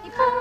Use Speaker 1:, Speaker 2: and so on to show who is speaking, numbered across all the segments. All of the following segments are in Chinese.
Speaker 1: 你风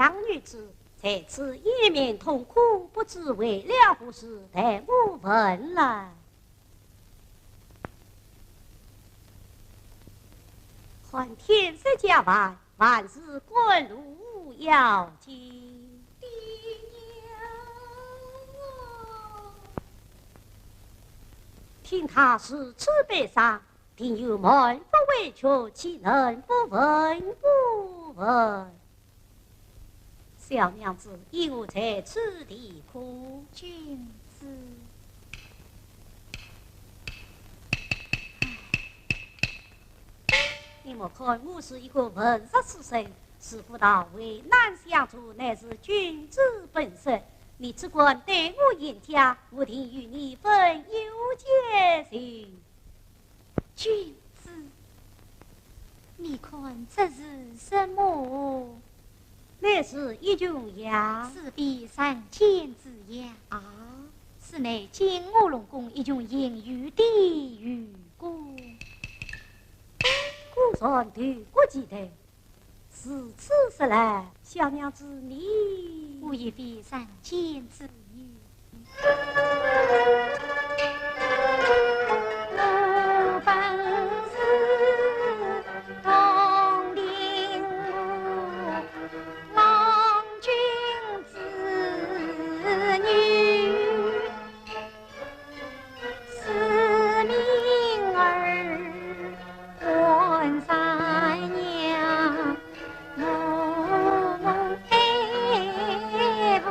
Speaker 1: 良女子，在此一面痛哭，不知为了何事，待我问来。还天色将晚，万事滚路要紧。
Speaker 2: 爹娘啊，
Speaker 1: 听他是此悲伤，定有满腹委屈，岂能不问不问？小娘子，因我在此地哭。
Speaker 2: 君子。
Speaker 1: 你莫看我是一个文弱书生，似乎到为难相助，乃是君子本色。你只管对我严加，我定与你分忧解心。
Speaker 2: 君子，你看这是什么？
Speaker 1: 乃是一琼崖，
Speaker 2: 是比三千之崖
Speaker 1: 啊！
Speaker 2: 是乃金乌龙宫一琼隐于地狱谷。
Speaker 1: 古上对国记得，是此时来，小娘子你，
Speaker 2: 我也非三千之语。我本是东陵王郎君子女，是命儿还三娘，我爱父。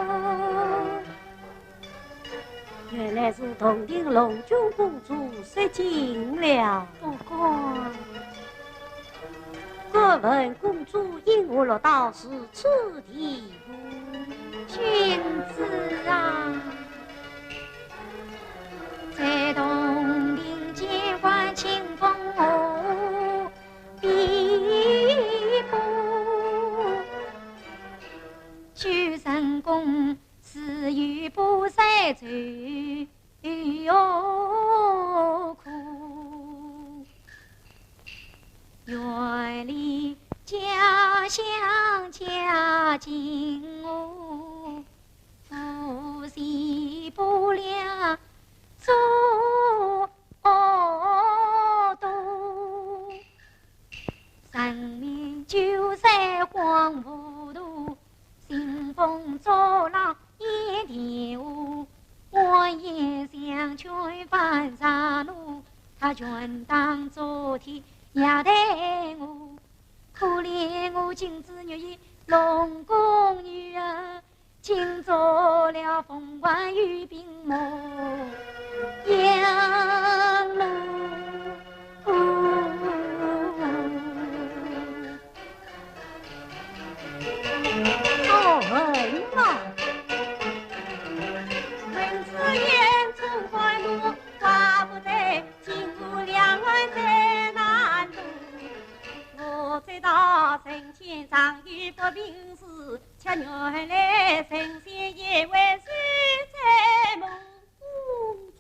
Speaker 1: 原来是东陵龙君公主失惊了。
Speaker 2: 不过，
Speaker 1: 各问公主因何落到是此地步？
Speaker 2: 君子啊，在东陵见惯清风河碧波，举神功是与不赛走忧苦，远离家乡家境哦，夫妻不良做多，生命就在荒芜途，兴风作浪一天舞，我也想劝翻山路，他全当昨天压待我，可怜我今子月夜龙宫女儿，竟做了凤冠玉鬓魔杨路。
Speaker 1: 问啊！问此言出关路，话不得，经过两岸在南路。我知道神仙上有不平事，却原来神仙也为是在梦公主。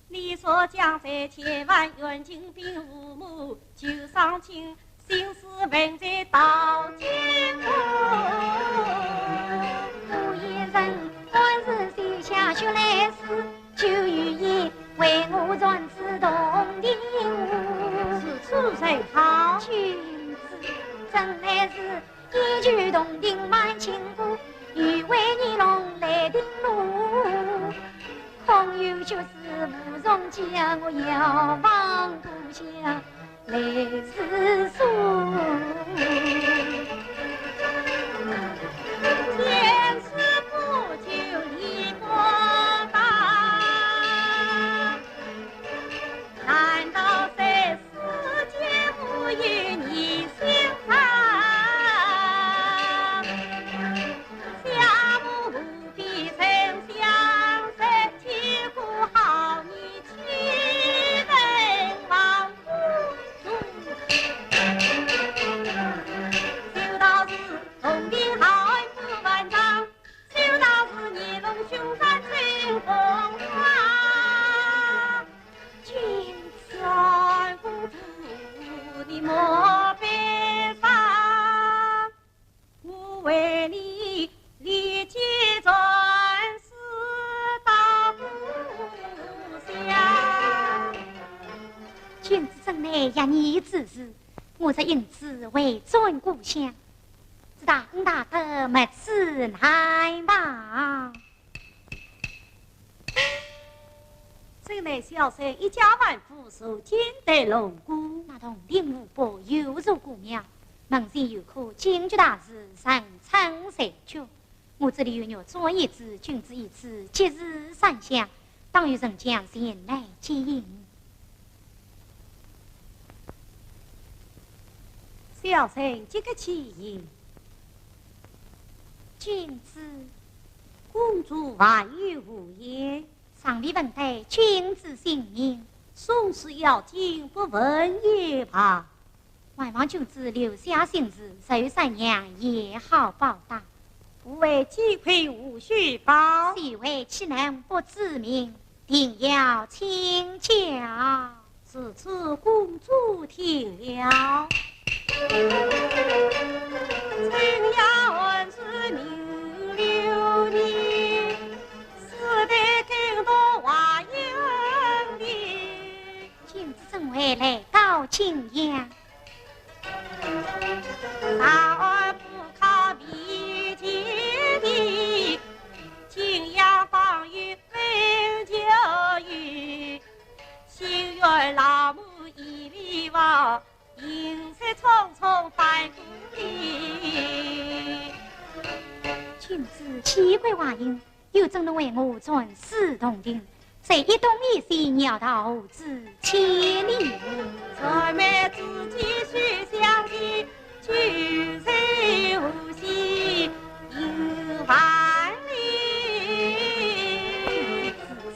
Speaker 1: 你说将在千万远近并父母，就上亲心思问在刀尖后。
Speaker 2: 我一人还是写下血来诗，就与意为我传至东陵屋。
Speaker 1: 是此人好，
Speaker 2: 君子真乃是一举洞庭满情故，欲为你龙来定路。空有就是无从讲，我遥望故乡来思索。
Speaker 1: 天师不就离过吧？难道在世间无与你相伴？下母无比曾相识，岂顾好你去问王公主？
Speaker 2: 一年之事，我则因此回转故乡。只当大德没此来嘛。
Speaker 1: 这内小生一家万户受金得龙姑，
Speaker 2: 那同林无伯犹如姑庙，门前有棵金菊大树，人称三绝。我这里有肉做一只，君子一只，节日三香，当有人将前来接应。
Speaker 1: 小生这个起因，
Speaker 2: 君子，
Speaker 1: 公主万语无言，
Speaker 2: 尚未问得君子姓名，
Speaker 1: 宋氏要紧，不问也罢。
Speaker 2: 还望君子留下姓氏，受三娘也好报答。
Speaker 1: 不为鸡亏无须报，
Speaker 2: 谁为岂能不知名？定要请教。
Speaker 1: 此次公主听了，请要问是名流年，死得更多话有理。
Speaker 2: 君子怎会来到青阳？
Speaker 1: 大儿不靠比天地，景阳方于温酒雨，心愿老母一里望，银色匆匆返故里。
Speaker 2: 君子奇怪话音，又怎能为我转世同庭？谁一动一心，鸟到后知千里。
Speaker 1: 姊妹自己须相见，聚谁无惜有万里。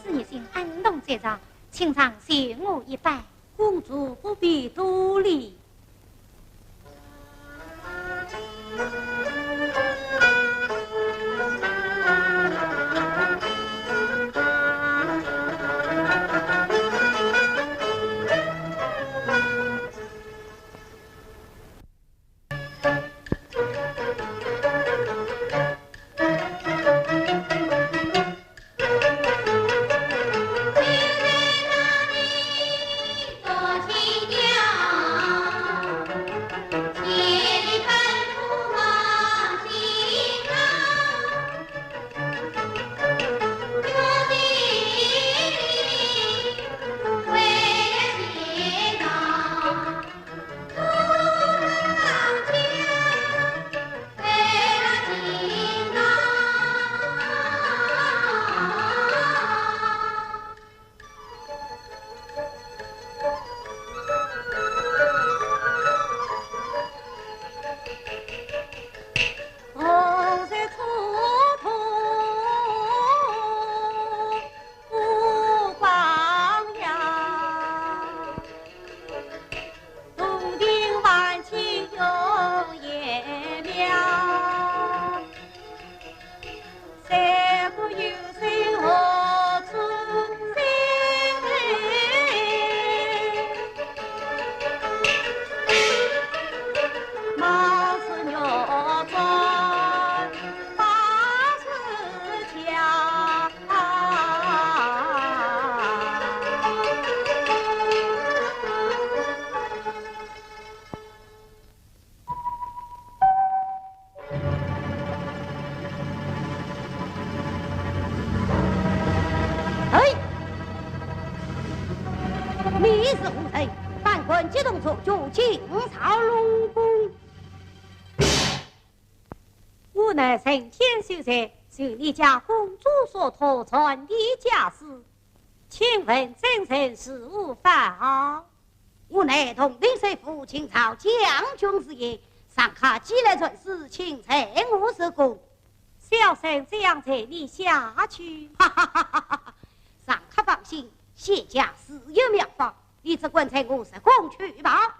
Speaker 2: 此一心安动在上，请上谢我一拜。
Speaker 1: 公主不必多礼。你是胡臣，犯官激动错就请朝龙宫。我乃神天秀才，受你家公主所托传的家事，请问真神是无妨？我乃同领水父清朝将军之言，上卡寄来传使，请采我是公。小生这样才你下去。哈哈哈哈哈！上卡放心，谢家自有妙法，你只管采我是公去吧。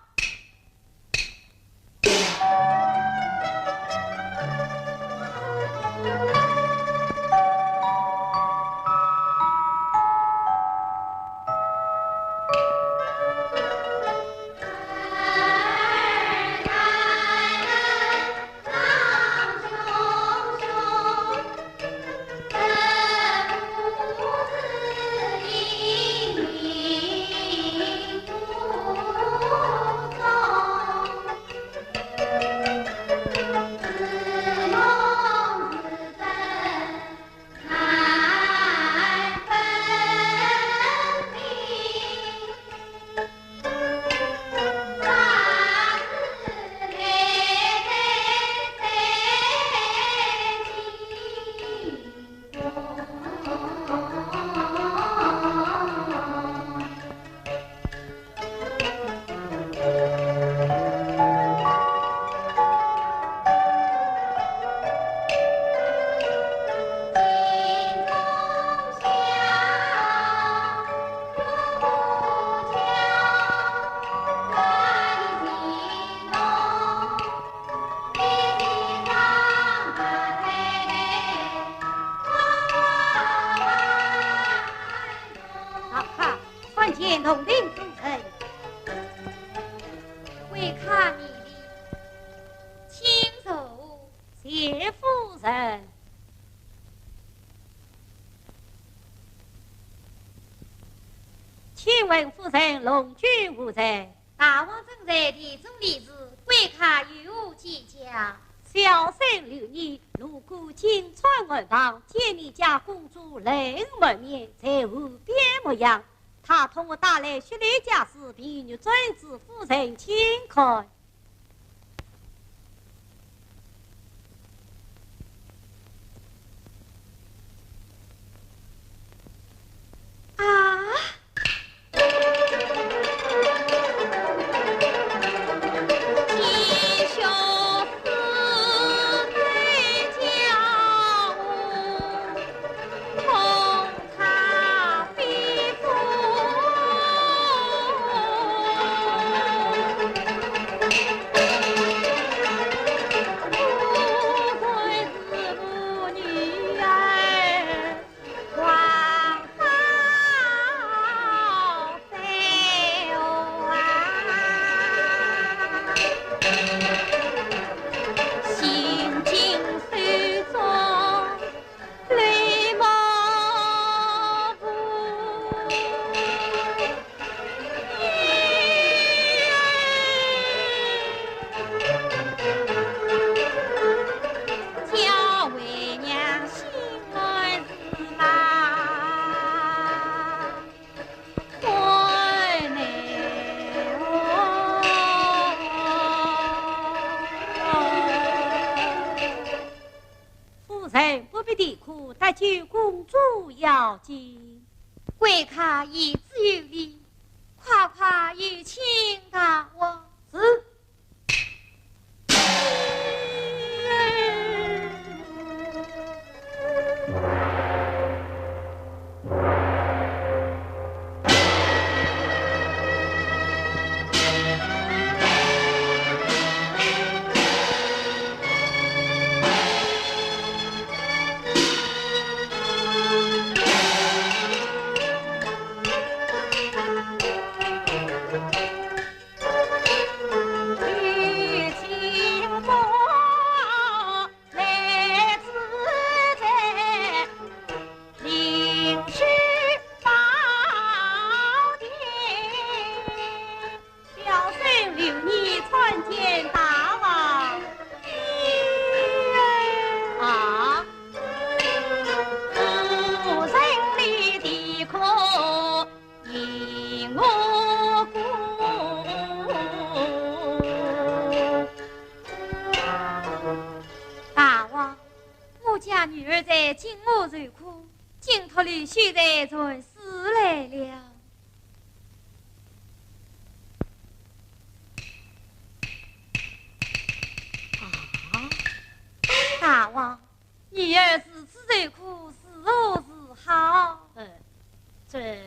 Speaker 1: 请问夫人龙君无在？
Speaker 2: 大王正在的中立子，贵客有几家？
Speaker 1: 小生留你，如果金川外房见你家公主人门面，在无边模样。他同我打来雪雷家时，婢女遵旨夫人请看。
Speaker 2: 啊！
Speaker 1: 但求公主要紧，
Speaker 2: 贵客一直有礼，夸夸有请大王。
Speaker 1: 是。
Speaker 2: 女儿在金屋受苦，金托里现在才死来了。大王，女儿如此受苦，是何是好？
Speaker 1: 这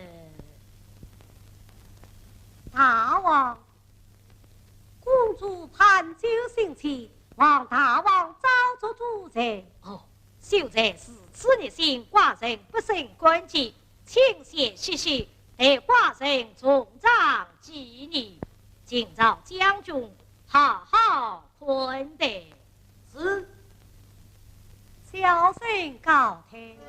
Speaker 1: 大王，公主盼救心切，望大王早做主裁。秀才是此热心，寡人不胜关切，请先歇歇，待寡人从长纪念，今朝将军好好宽待。是，小生告退。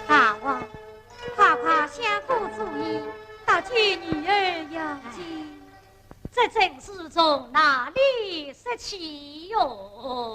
Speaker 2: 大王，夸夸相夫主义。大举女儿要紧，
Speaker 1: 这正是从哪里说起哟？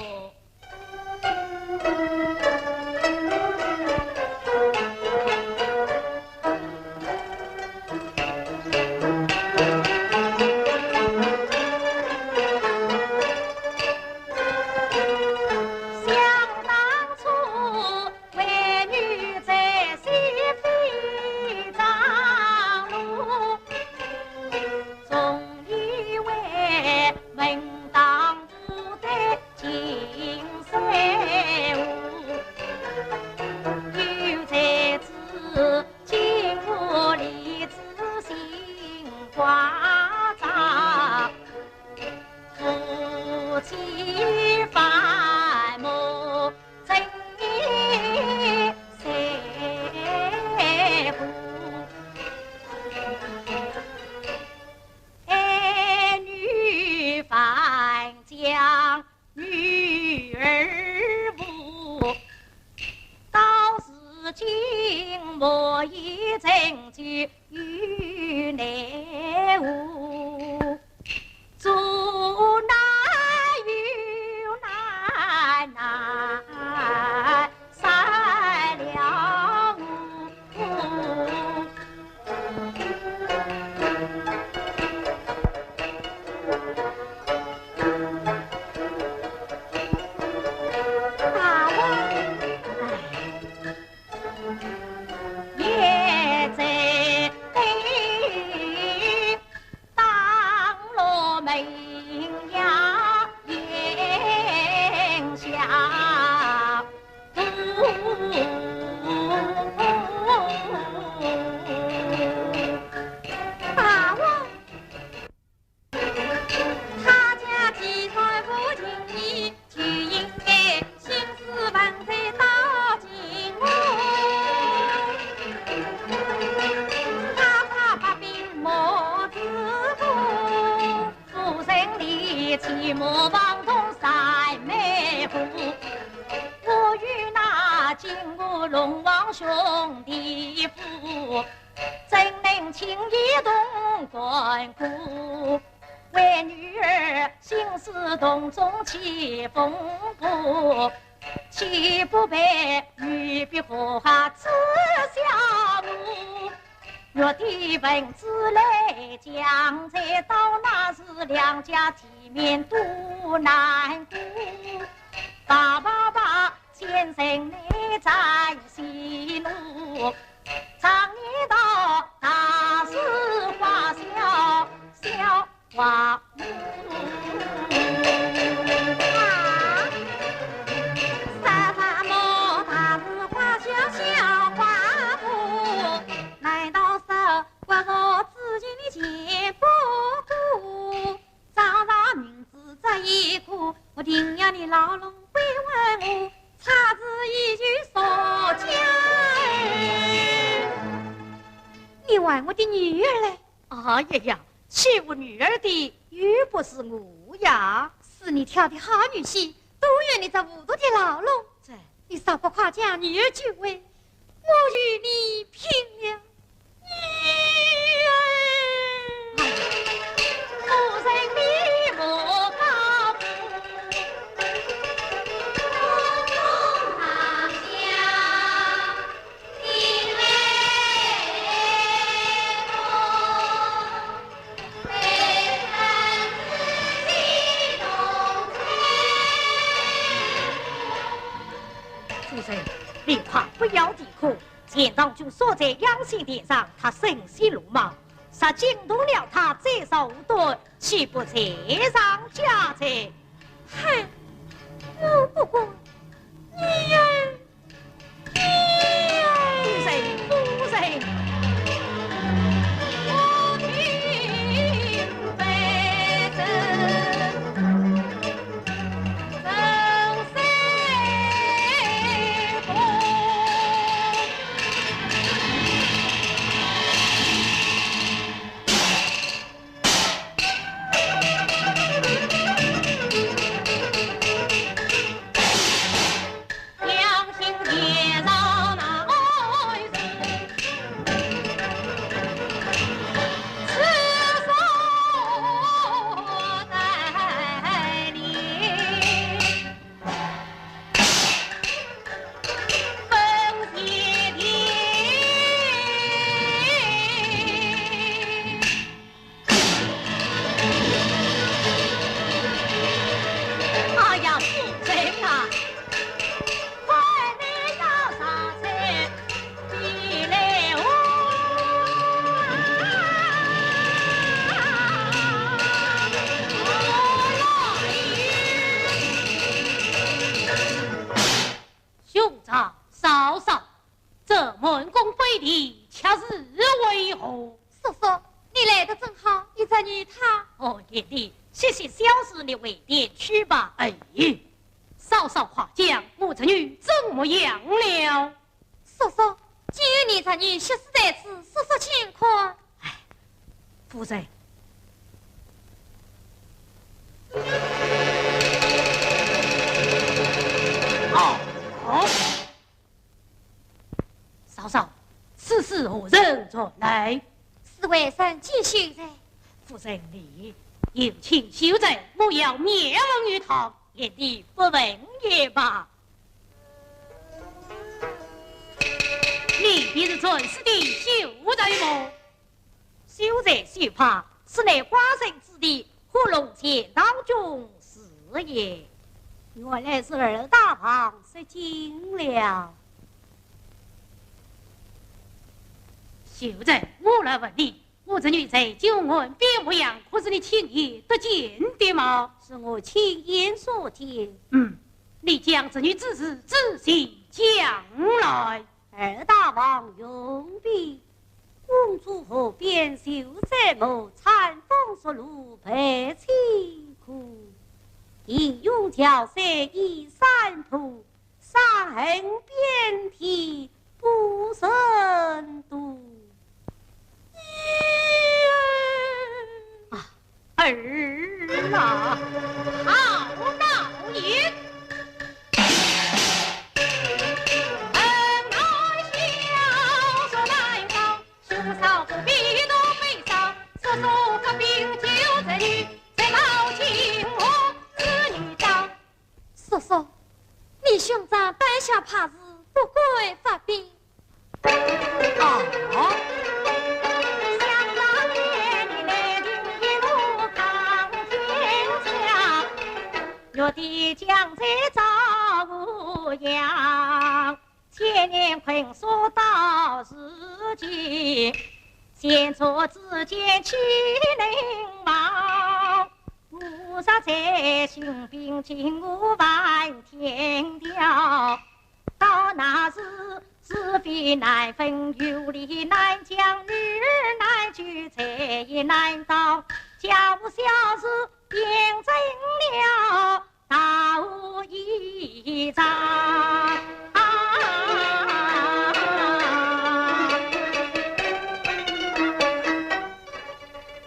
Speaker 1: 你莫忘东山妹夫，我与那金乌龙王兄弟夫，真能情意动关顾。为女儿心思洞中起风波，岂不被玉璧火下之下母？若的文字来讲，再到那时两家体面多难顾。爸先生你在西路，常言道大事化小，小化无。我定要你牢笼归问我，差之一句说家。
Speaker 2: 你玩我的女儿嘞？
Speaker 1: 哎呀，欺负女儿的又不是我呀，
Speaker 2: 是你挑的好女婿，都愿你在无毒的牢笼。你少不夸奖女儿就位，我与你拼了女儿。
Speaker 1: 夫人你莫。你怕不要抵抗，前长就锁在养心殿上，他生息鲁莽，杀惊动了他，贼手无端，岂不罪上加罪？
Speaker 2: 哼，我不管，女儿，
Speaker 1: 夫人，我听非真。夫人，你有请休在，莫要面问于他，也你不问也罢。你便是准时的秀才么？秀才秀怕是乃花生之地，火龙前当中是也。原来是二大王失惊了。秀才，我来问你。我这女在九安边模样，可是你亲眼得见的吗？
Speaker 2: 是我亲眼所见。
Speaker 1: 你将这女之事仔细讲来。
Speaker 2: 二大王用笔，公主河边秀才谋，残风石路白凄苦。英勇桥山依山坡，伤痕遍体不胜度。
Speaker 1: 儿啊！老金我子女长。
Speaker 2: 叔叔，你兄长胆小怕事，不归发兵。
Speaker 1: 哦。想当年你来临一路抗天下，若的将在赵无恙，千年困锁到如今，先错之间岂能忘？无杀在雄兵尽无万天条，到那时是非难分，有理难讲，日难聚，财也难当，家务小事变成了大无一章。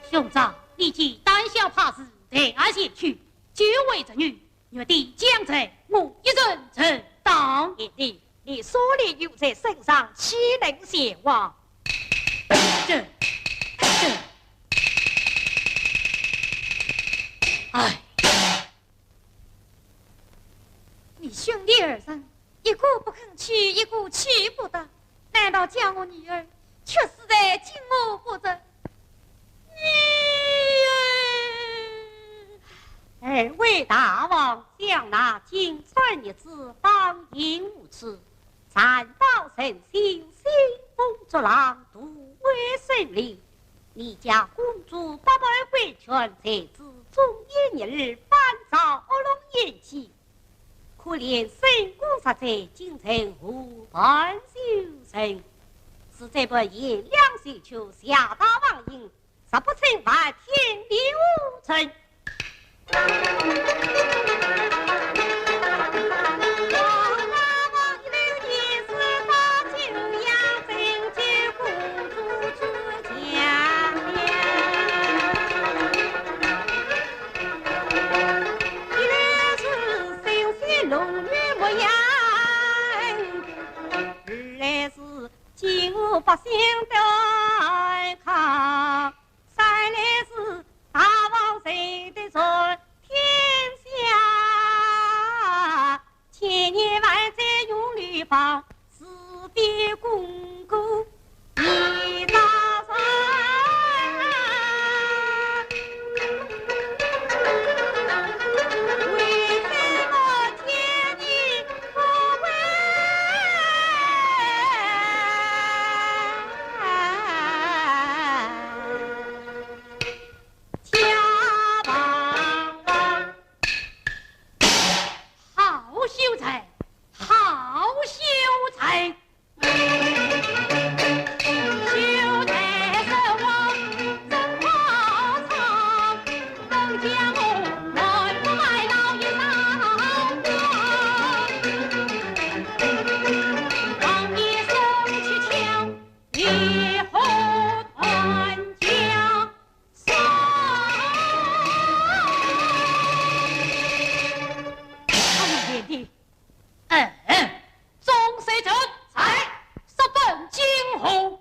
Speaker 3: 兄长，你既胆小怕事，在俺先去，就为子女，若的将在我一人承担。
Speaker 1: 你所里有在身上，岂能前往？
Speaker 3: 这，哎，
Speaker 2: 你兄弟二人，一个不肯去，一个去不得，难道叫我女儿却死在金我不成？
Speaker 1: 二位大王将那金川一子当迎无耻，残暴神心，兴风作浪，独为胜利。你家公主不败回权，才知终有一日反遭恶龙厌弃。可怜神功实在，京城无半修成，实在不言两水球，下大王营，实不成万天地无成。百姓对抗，三来是大王谁的在天下，千年万载永立邦，是非功过一大山。为什么天地不为？
Speaker 3: 秀才，好秀才！秀才是我真好唱，能将我来不来老一上王爷送去枪，以后团将上。中谁者才十分惊鸿。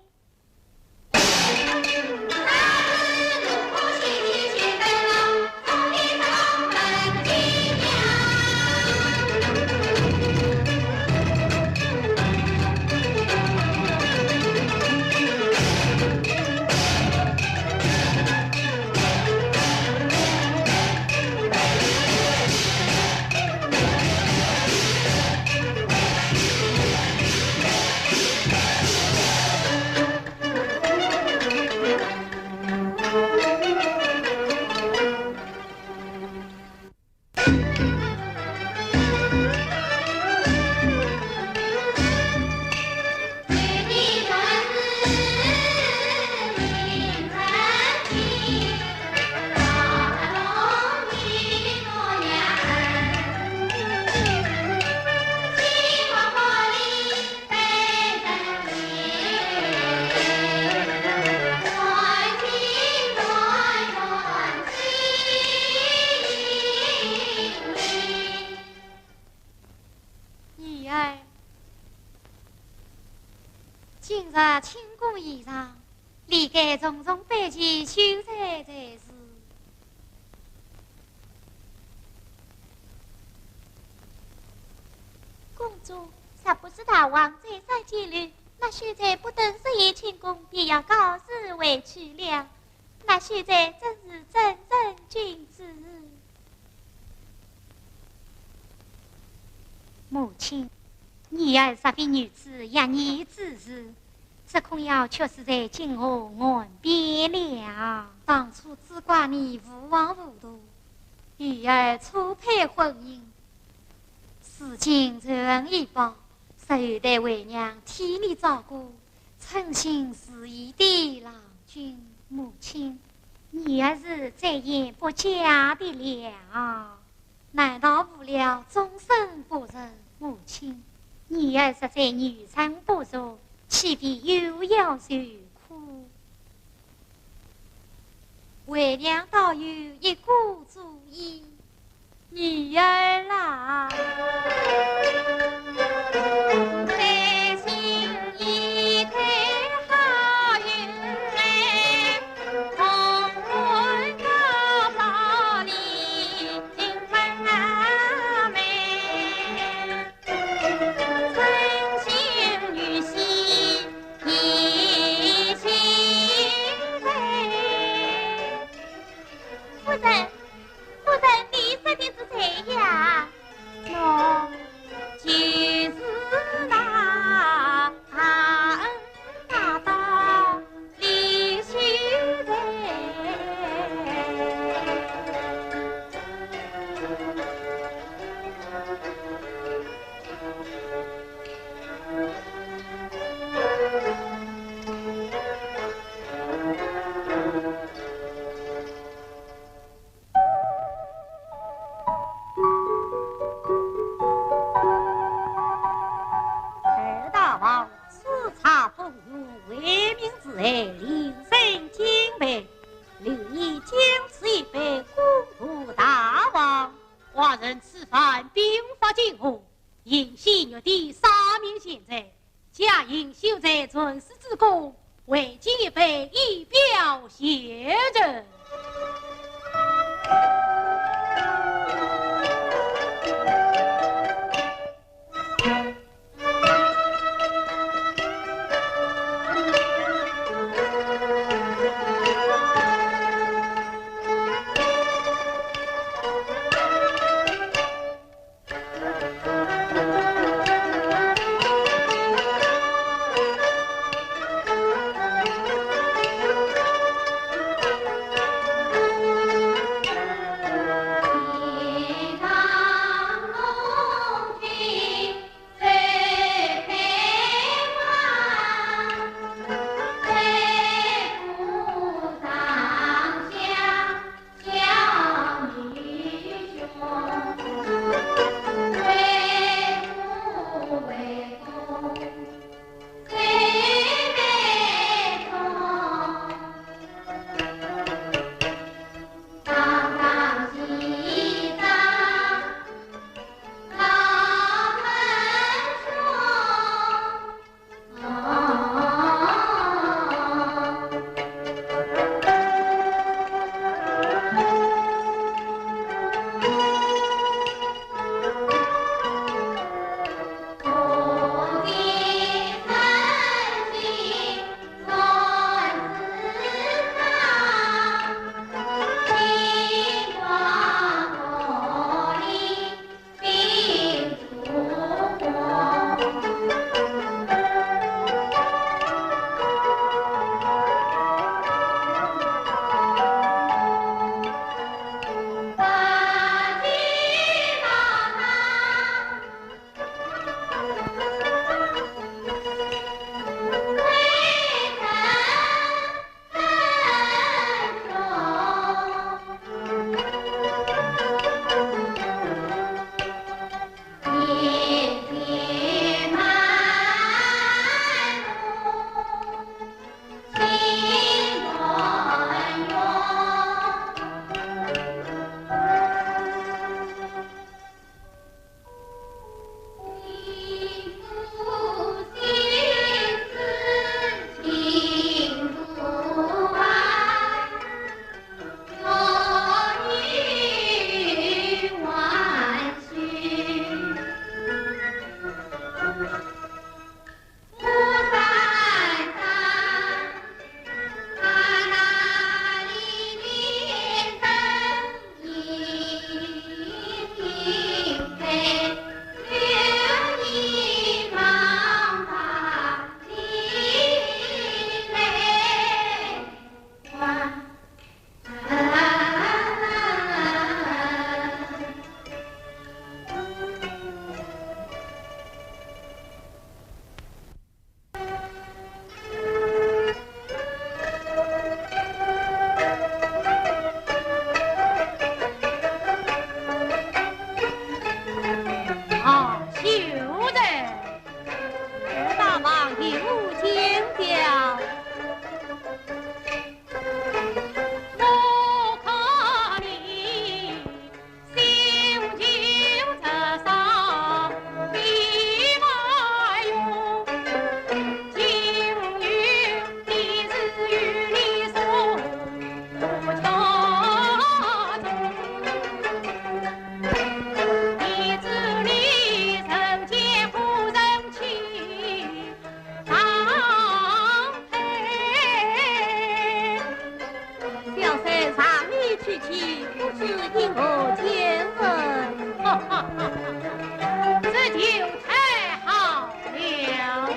Speaker 2: 今日清宫仪上，理该重重摆起秀才才是。主，若不是大王再三纪律，那现在不等日夜庆功，便要告辞回去了。那现在真是正人君子。母亲，你儿这位女子养你之事，这恐要却是在今后岸边了。当初只怪你无往无度，与儿初配婚姻，事情人一报，实得为娘替你照顾，诚心实意的郎君。母亲，你儿是再也不嫁的了，难道无了终身不仁？母亲，你儿实在女臣不淑，岂必又要受苦？为娘倒有一个主意，女儿啦，开心一对好运来，同婚高宝里进门门，春心女婿一心为。夫人，你说的是谁呀？我就是那大恩大道李秀才。
Speaker 1: 二大王视察风雨，为民之爱，令人敬佩。留意将此一杯公布大王。
Speaker 3: 华人此番兵发进攻，引西虐地3名贤贼，假引秀才尊师之功，为今一杯以表谢人。
Speaker 1: 岂不是因何见人？
Speaker 3: 哈哈哈！这就太好了。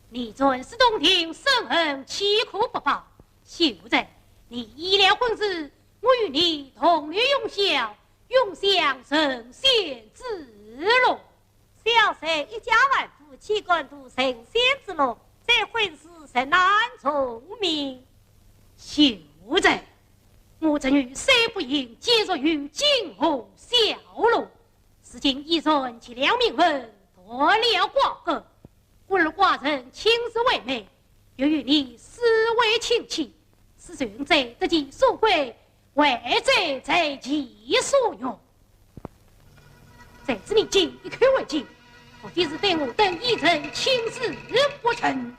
Speaker 3: 你尊师洞庭，深恩岂可不报？秀才，你医疗婚事，我与你同日永宵，永享神仙之乐。
Speaker 1: 小婿一家万户，岂管度神仙之乐？这婚事甚难从命。
Speaker 3: 秀才，我这女虽不应，皆属于今后小路。如今一人其两名人夺了寡哥。故而寡人亲自为媒，又与你私为亲戚，此存在得其所归，为者在其所用。在此你今一口为敬，何非是对我等一人亲自不成？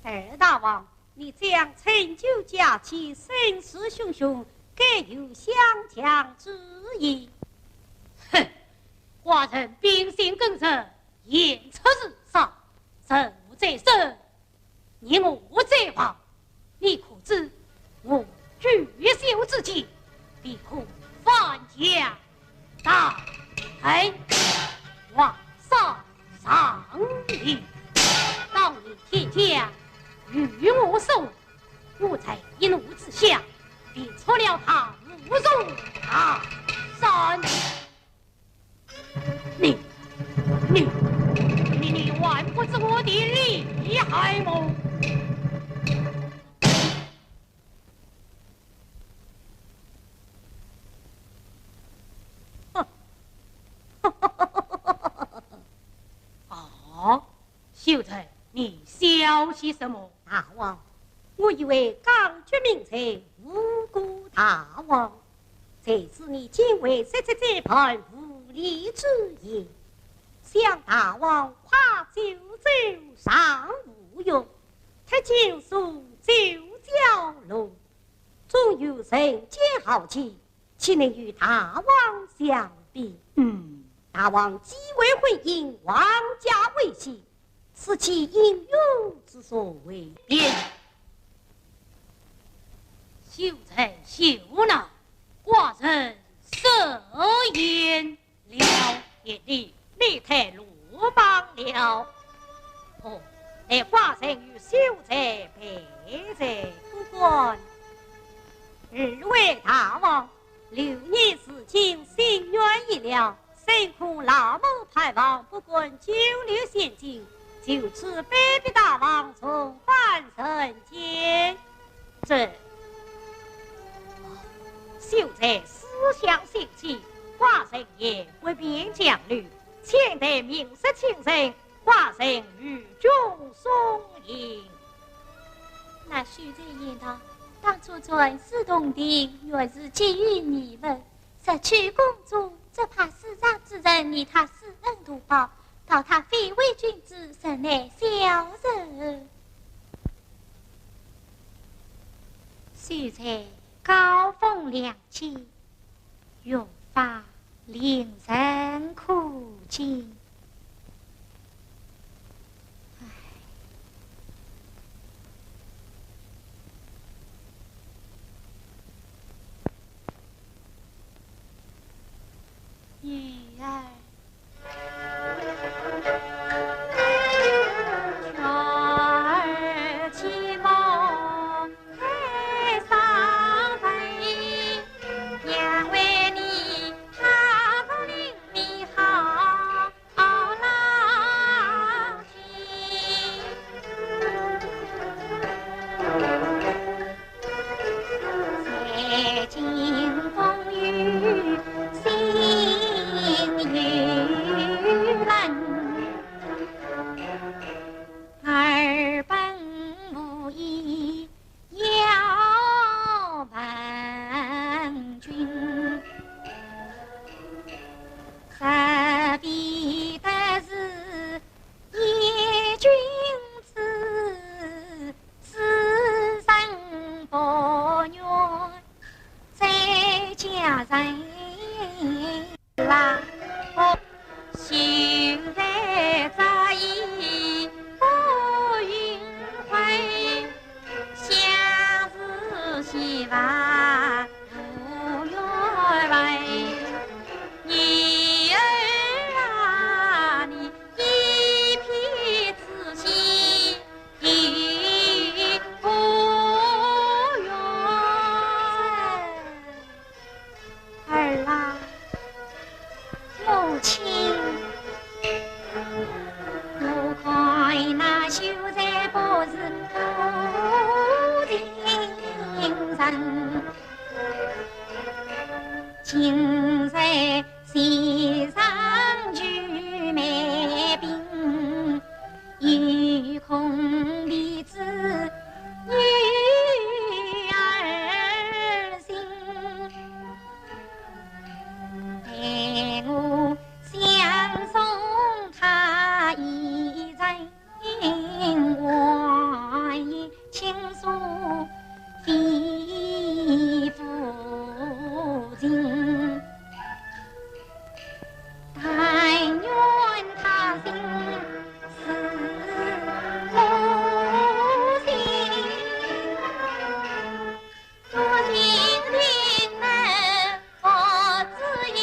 Speaker 1: 二大王，你将成就佳期，声势汹汹，该有相强之意。
Speaker 3: 哼，寡人秉性耿直，言出日上，人无在身，你我在旁。你可知我举袖之际，必可翻江倒海，往上礼。当你天将与我手，我才一怒之下，便出了他无容他山。你还不知我的厉害吗？秀才，你笑些什么？
Speaker 1: 大王，我以为刚决名才无辜大王，这是你今为实在这般无理之言。想大王夸酒酒尚无用，他酒数酒浇浓，总有人间豪气，岂能与大王相比？大王既为回应王家威胁，此其英勇之所为也。
Speaker 3: 秀才秀呢，寡人设言了，也你太鲁莽了。哦，那寡人与秀才陪着，
Speaker 1: 不管二位大王，留你事情心愿已了，谁恐老某派王不管九流陷阱，就此卑鄙大王重返人间。
Speaker 3: 这秀才思想兴起，寡人也不便讲虑，请得名士请人，寡人与众送迎。
Speaker 2: 那秀才言道：“当初传世洞庭，原是给予你们，失去公主，只怕世上之人以他施恩图报，到他非为君子，实乃小人。”秀才高风亮节，用法令人苦尽。女儿，圈儿起梦太伤悲，娘为你踏着灵迷好老天，在经风雨心郁闷，二本无意要问君，何必得是一君子，此生不愿再嫁人。啦，秀才早已不允悔，相思希望无缘为。女儿啊，你一片痴心已不缘。儿啦，母亲，我看那秀才不是苦情人，今日身上具美病，有空弟子女儿心，待我相送他一人，我也倾诉肺腑情，但愿他心是母亲，我今天能不知意。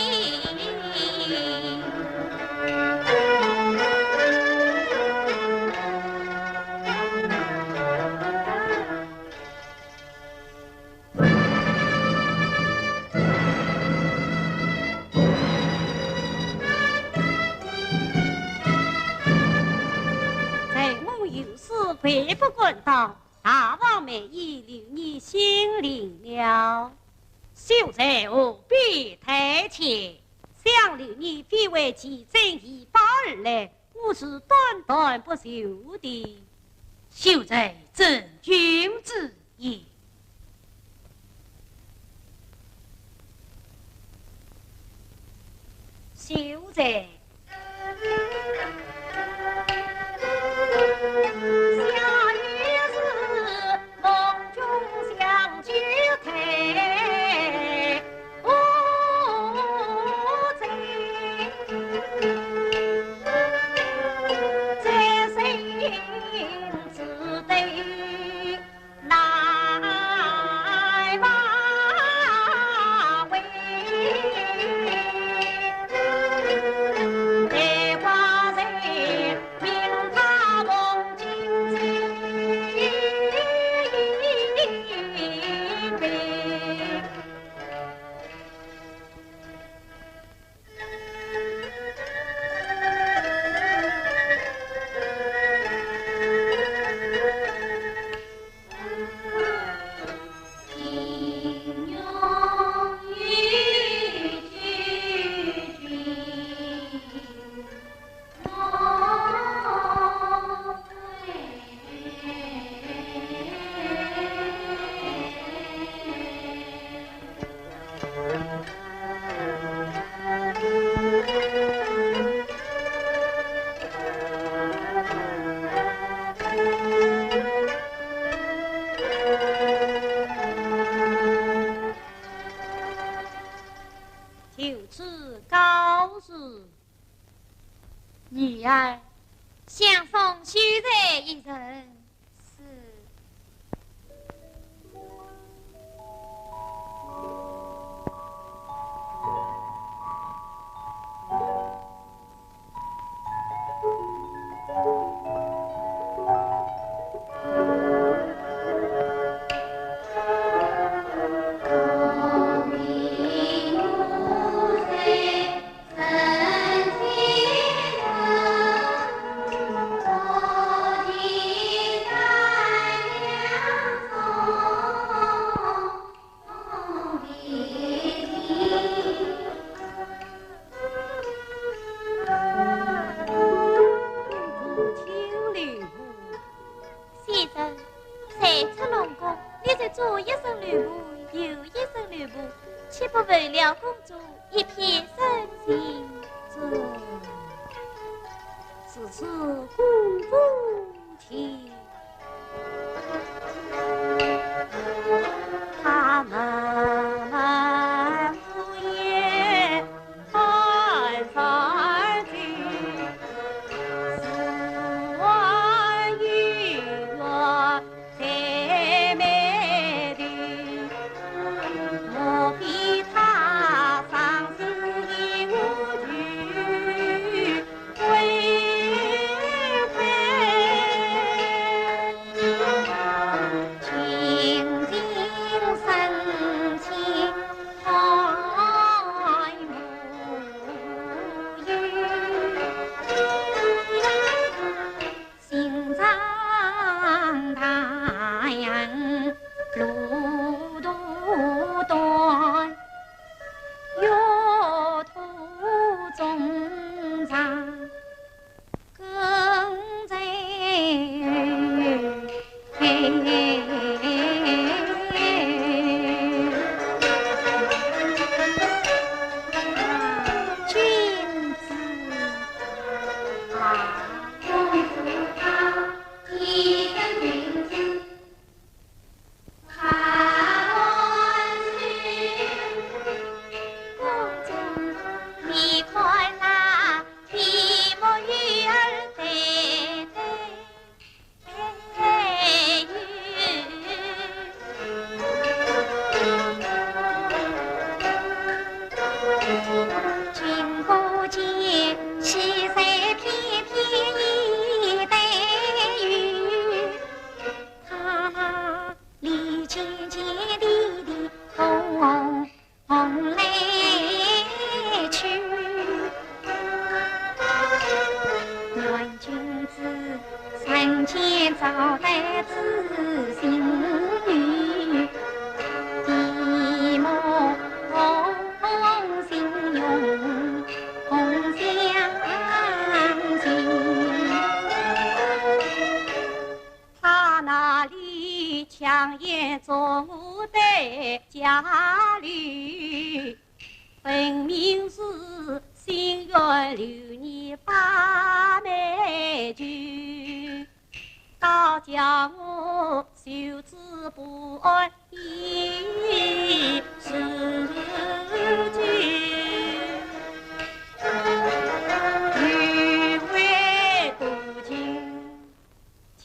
Speaker 1: 在我有事回不滚道，大王美意留你心领了。
Speaker 3: 秀才务必抬前，
Speaker 1: 想留你非为其正一把而来，我是断断不休的。
Speaker 3: 秀才正君子也。
Speaker 1: 秀才，下雨时梦中相聚，太就此告辞。
Speaker 3: 女儿，
Speaker 2: 相逢须在一人。是。岂不为了公主一片深情？
Speaker 1: 此次公主情，他们无言看三句，四万余月最美的，莫非他伤心已无惧？情景深情爱无语，心肠大洋路途短，月途中长。更在君子公主她一生君子看乱去，公主你看那提莫玉儿对君不见西山翩翩一带雨，他那里浅浅地的红来去，愿君子三千招待知心女，地莫心永同相亲。他那里强颜作我的家里，分明是心愿留你把美句，倒叫我羞耻不安一时句。欲为多情巧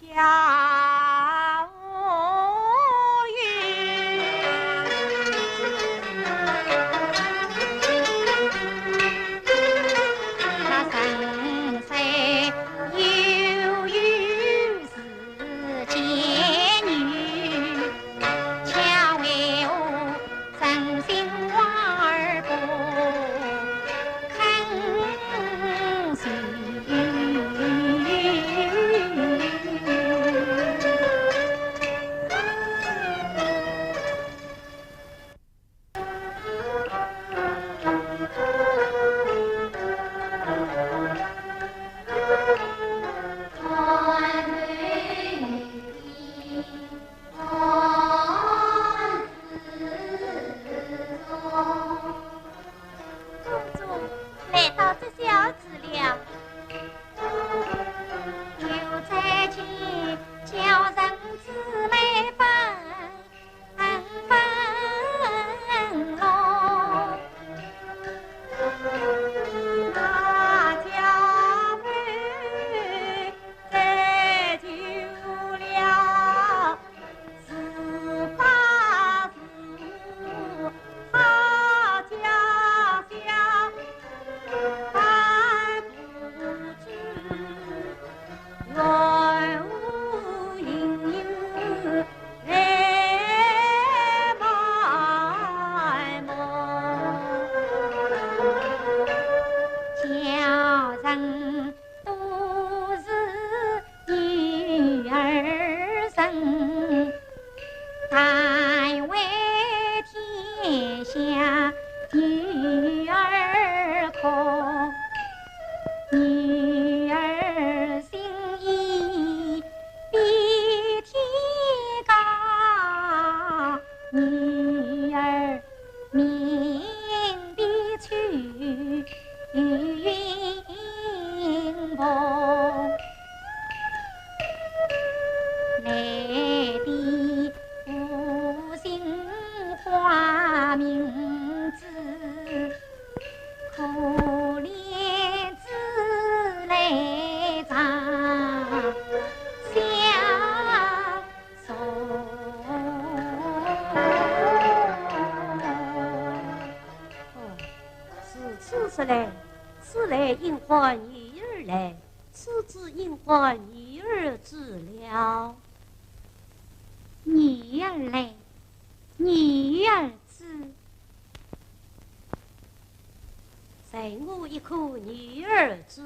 Speaker 1: 语，那深山悠悠是贱女，
Speaker 2: 可怜自来长相送。
Speaker 1: 此来，此来因唤女儿来，此子因唤女儿至了。
Speaker 2: 女儿来，女儿知。
Speaker 1: 谁我一颗女儿知？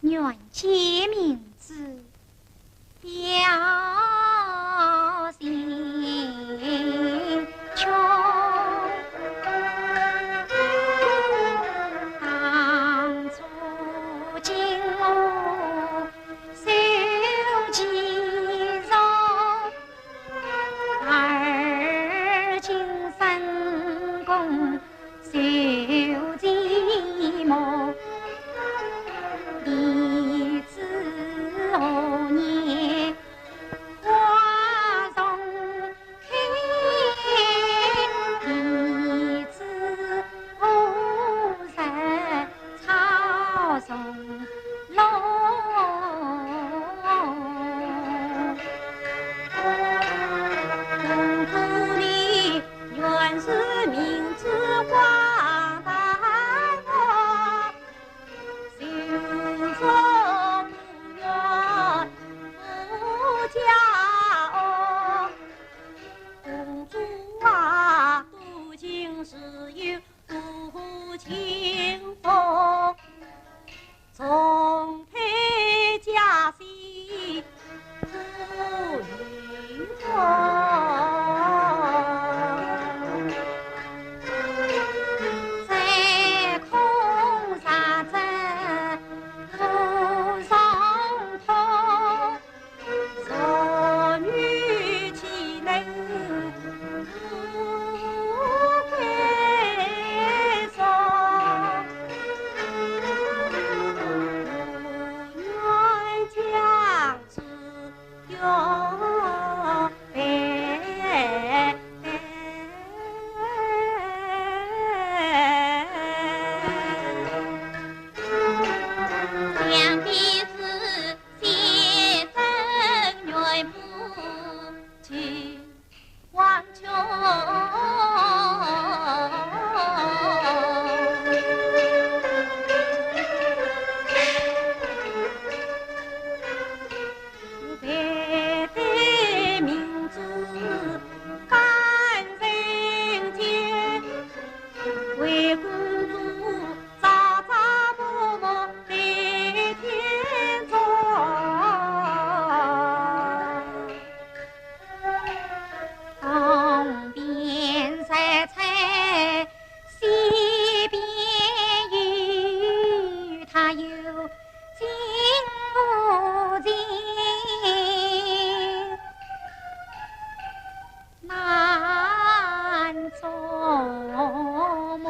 Speaker 2: 愿借名字表心胸。当初经我受其辱，而今身公受寂寞。弟子何年花容开，弟子何日草丛落。公主你原是明知光大我，受说不愿不嫁哦。公主啊，多情是有多情风，重配佳婿不与我。在空山镇路上头，少女岂能不开双？我愿将之永别。两彼此先生缘不去黄琼。背对明珠感人间，为公主朝朝暮暮在天中。东边采采，西边雨，他有情无情，难捉摸。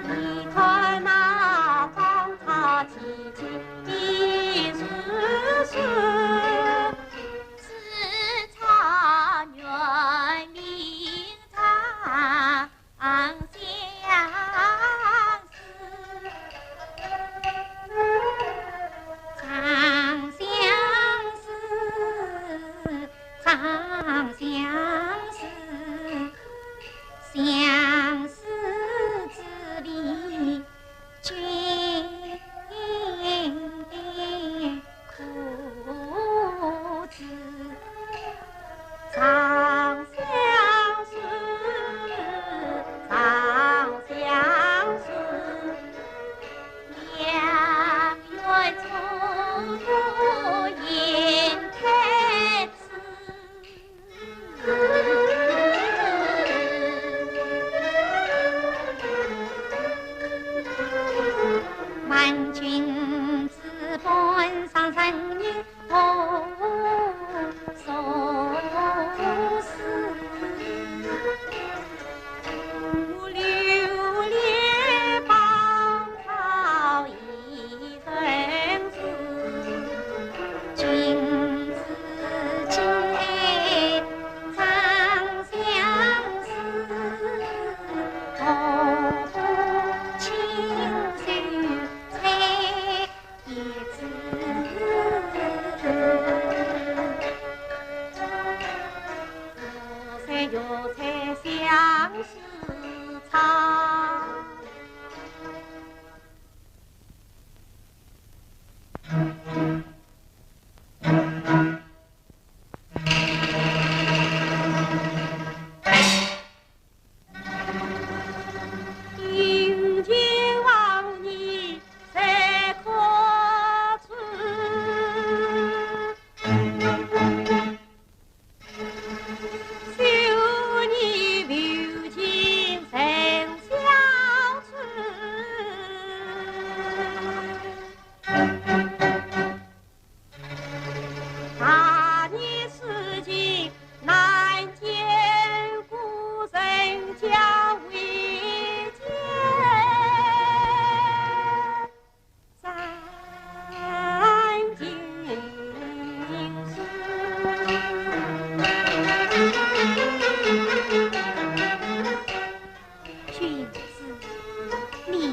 Speaker 2: 一团那芳草萋萋一丝丝，枝草原明长相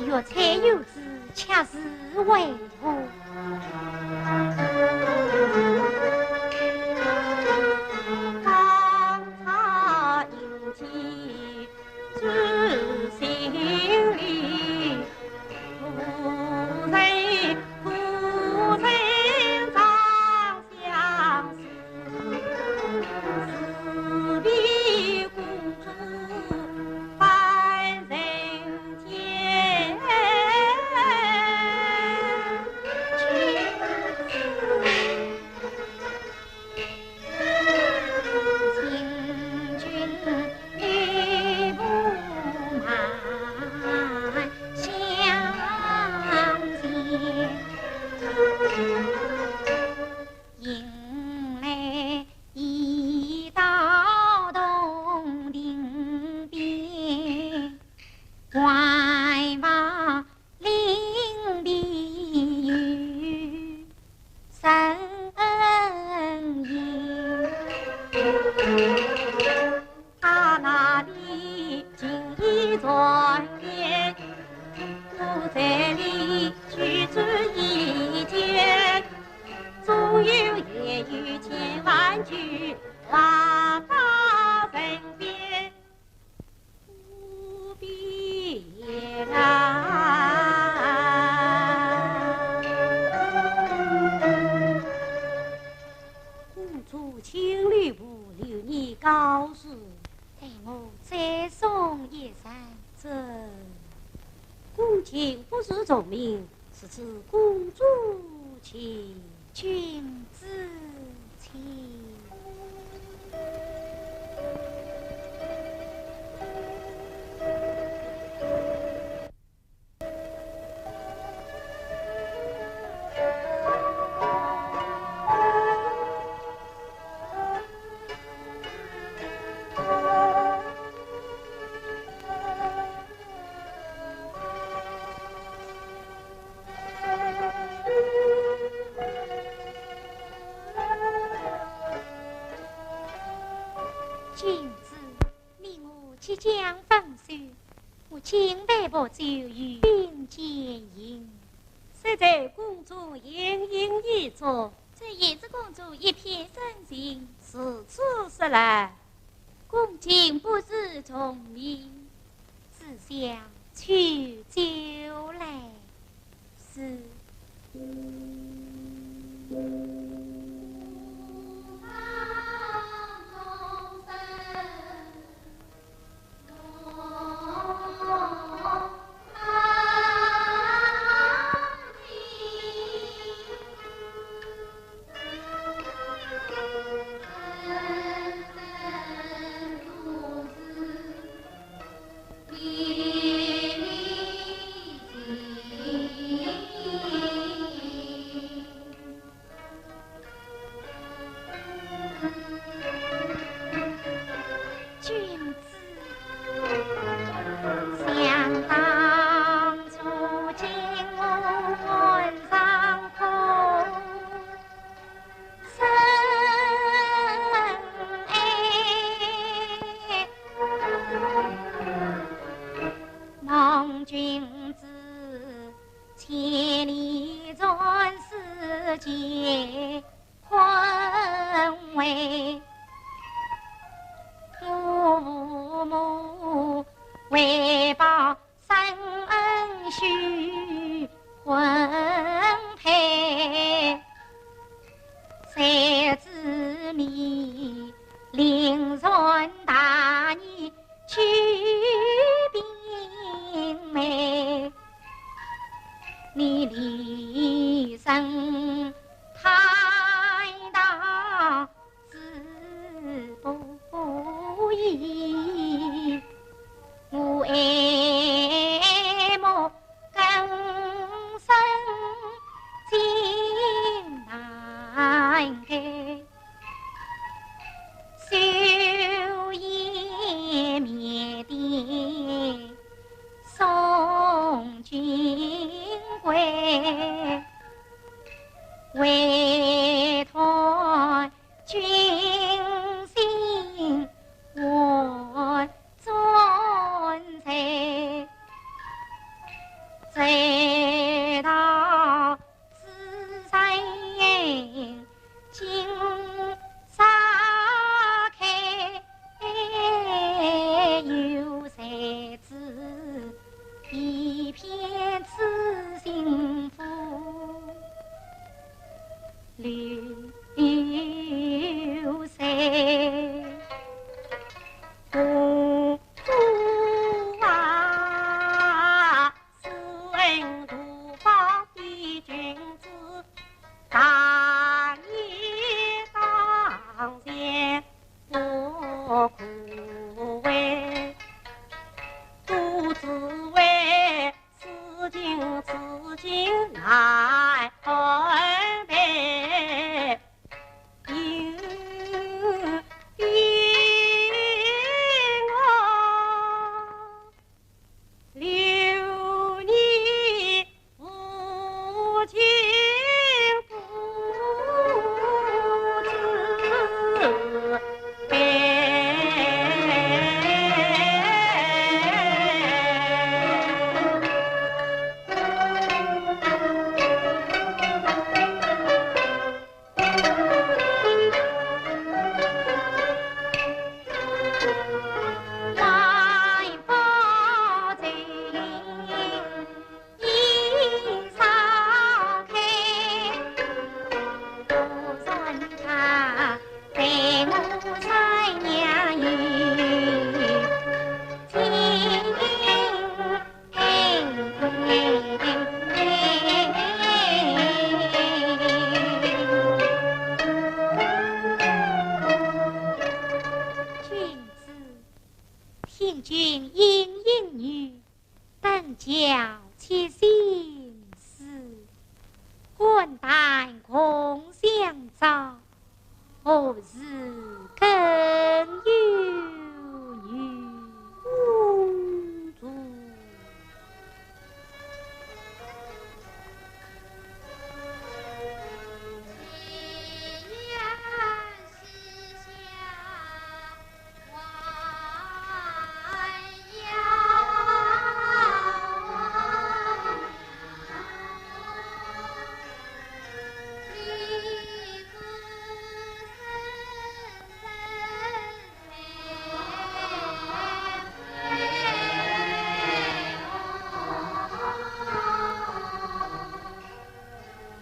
Speaker 2: 药材有之，恰是为何？
Speaker 1: 方差引起知心里，夫人长相思，死比公主半人间。
Speaker 2: 迎来一道洞顶边，怪望临碧玉生烟。
Speaker 1: 他那里锦衣转眼，我这里居住一间，总有夜雨千万句话到人边，不必言啊。公主情侣不留你告诉，
Speaker 2: 待我再送一声。
Speaker 1: 这公卿不是重名，是指公主情。
Speaker 2: 君子情。君子，你我即将分手，我请代薄酒与并肩饮。
Speaker 1: 现在公主盈盈一坐，
Speaker 2: 这也是公主一片深情，
Speaker 1: 此处是来，
Speaker 2: 公卿不是从命，只想取酒来。是。
Speaker 1: 来二陪有与我留你父亲父子来报情，一扫开，不算他在我三娘有君子听君应应语，但教其心思。官带空相照，何日更有女无足？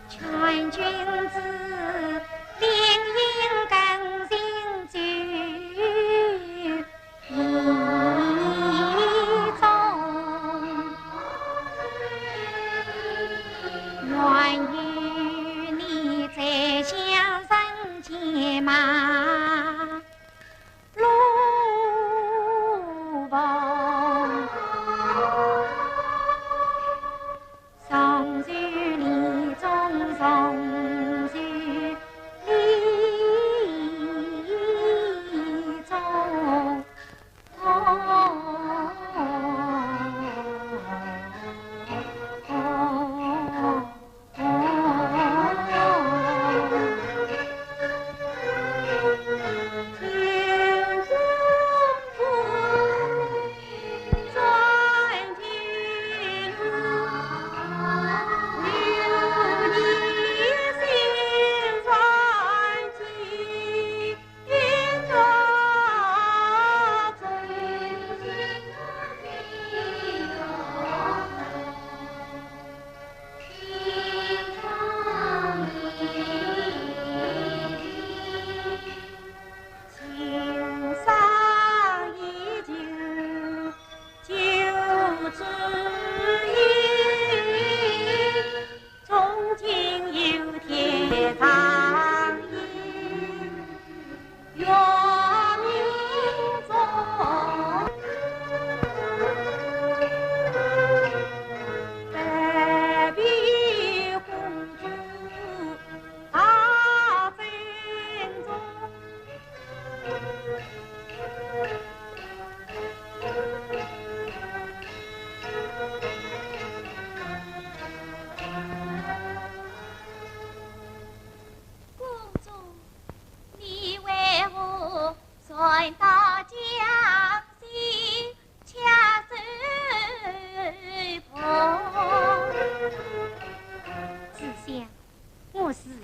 Speaker 1: 劝君子令应更新酒，一中愿与你在乡人间马路旁。松树林中松树林中，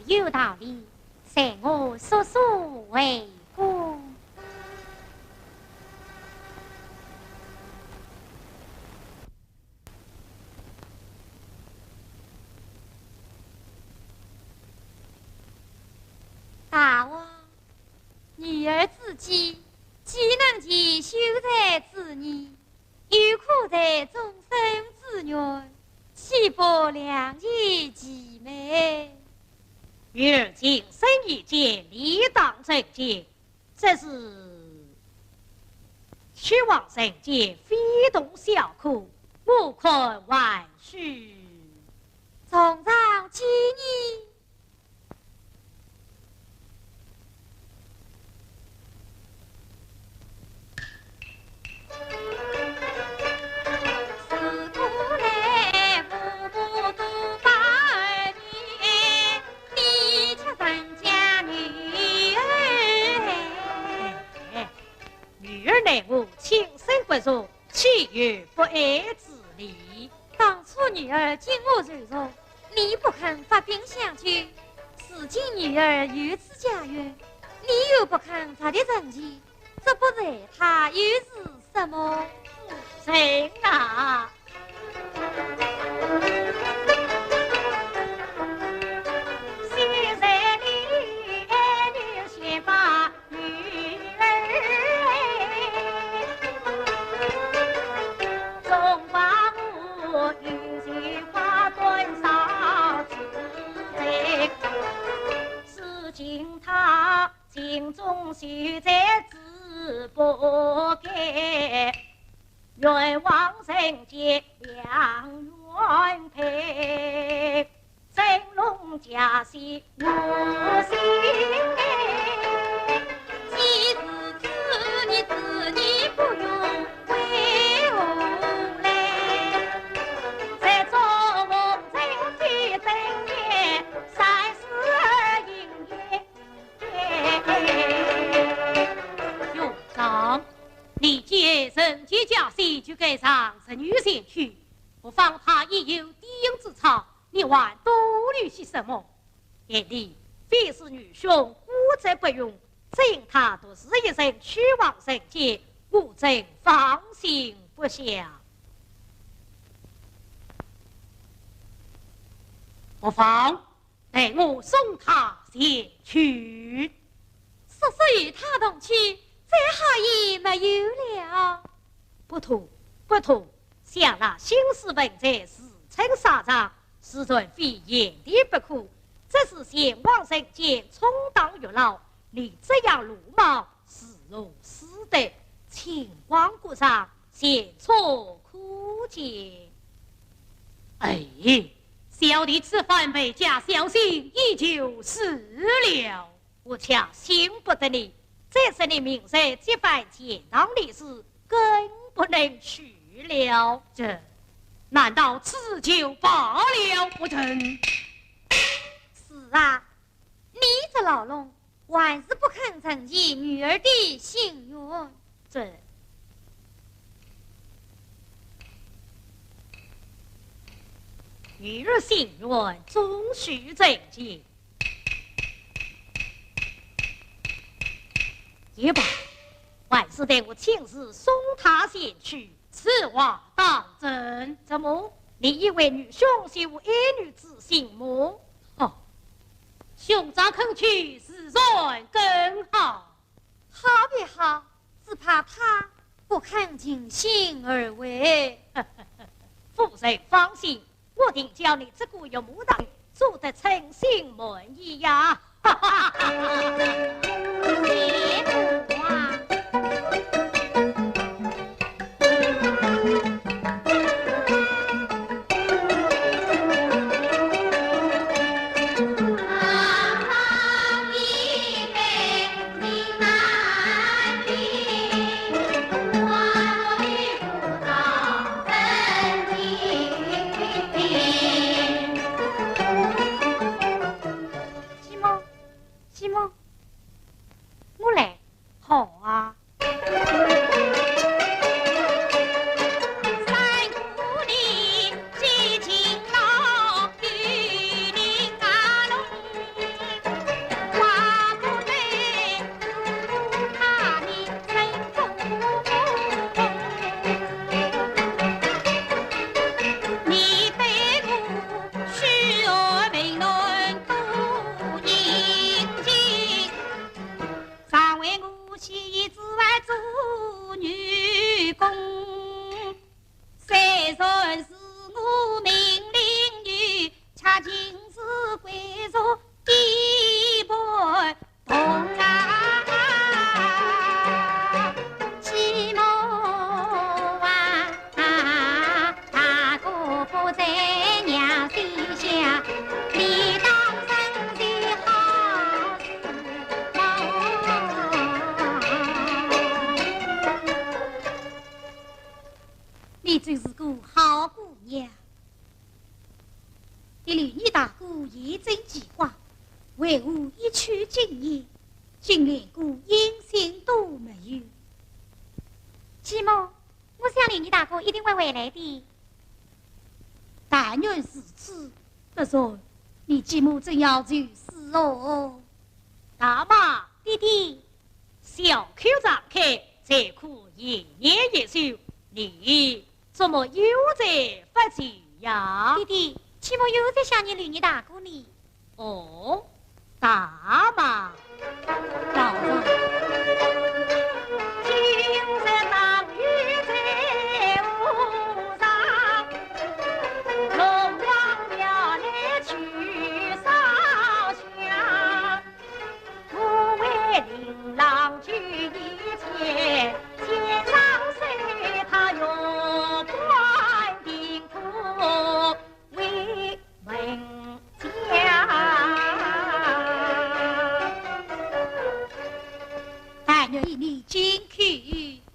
Speaker 1: 有道理，随我速速回宫。大王，女儿自己岂能及秀才之女，又苦在终身之虐，岂不良言极美？
Speaker 3: 如今生意间理当正见，这是屈王人间非同小可，莫困万绪。
Speaker 2: 送上几年。
Speaker 3: 我亲生不如，岂有不爱之理？
Speaker 2: 当初女儿经我柔弱，你不肯发兵相救；如今女儿有此家园，你又不肯查的成绩，这不在他又是什么？
Speaker 3: 夫人啊！现在你儿女先把女儿总把我与菊花端上自在，是今他心中修在自不改。愿望人间两元配，真龙家喜我心爱。
Speaker 2: 既是子女不用为我来，
Speaker 3: 在做梦人间正夜，30营业。兄长。你既人间家事就该上侄女前去，不妨他亦有低音之长，你还多虑些什么？眼里非是女兄孤责不用，只因他独是一人去往人间，我真放心不下。不妨待我送他前去，
Speaker 2: 说是与他同去。再好也没有了。
Speaker 3: 不妥，不妥！想那兴师问罪，自称沙场，实在非言地不可。这是前往人间，充当月老。你这样鲁莽，是如斯德，情况故上，险错可见。哎，小弟此番被家小心，依旧是了。我恰信不得你。这是你明日这番前当的事，更不能去了。这难道此就罢了不成？
Speaker 2: 是啊，你这老龙还是不肯承继女儿的心愿。
Speaker 3: 这女儿心愿终须承继。也罢，还是得我亲自送他前去。此话当真？怎么？你以为女兄是无儿女之心么？哦，兄长肯去，自然更好。
Speaker 2: 好别好，只怕他不肯尽心而为。
Speaker 3: 夫人放心，我定叫你这个月牡丹做得称心满意呀。哈哈哈
Speaker 2: 别不啊！
Speaker 3: 一律你大哥严正计划，为吾一曲敬业，竟连个音信都没有。
Speaker 2: 继母，我想你大哥一定会回来的。
Speaker 3: 但愿如此。不然，你继母怎要如此哦？
Speaker 1: 大妈，
Speaker 2: 弟弟，
Speaker 1: 小口张开，再可延年益寿，你怎么悠哉不去呀？
Speaker 2: 弟弟，继母又在想你大哥呢。
Speaker 1: 哦，大妈，
Speaker 3: 老子。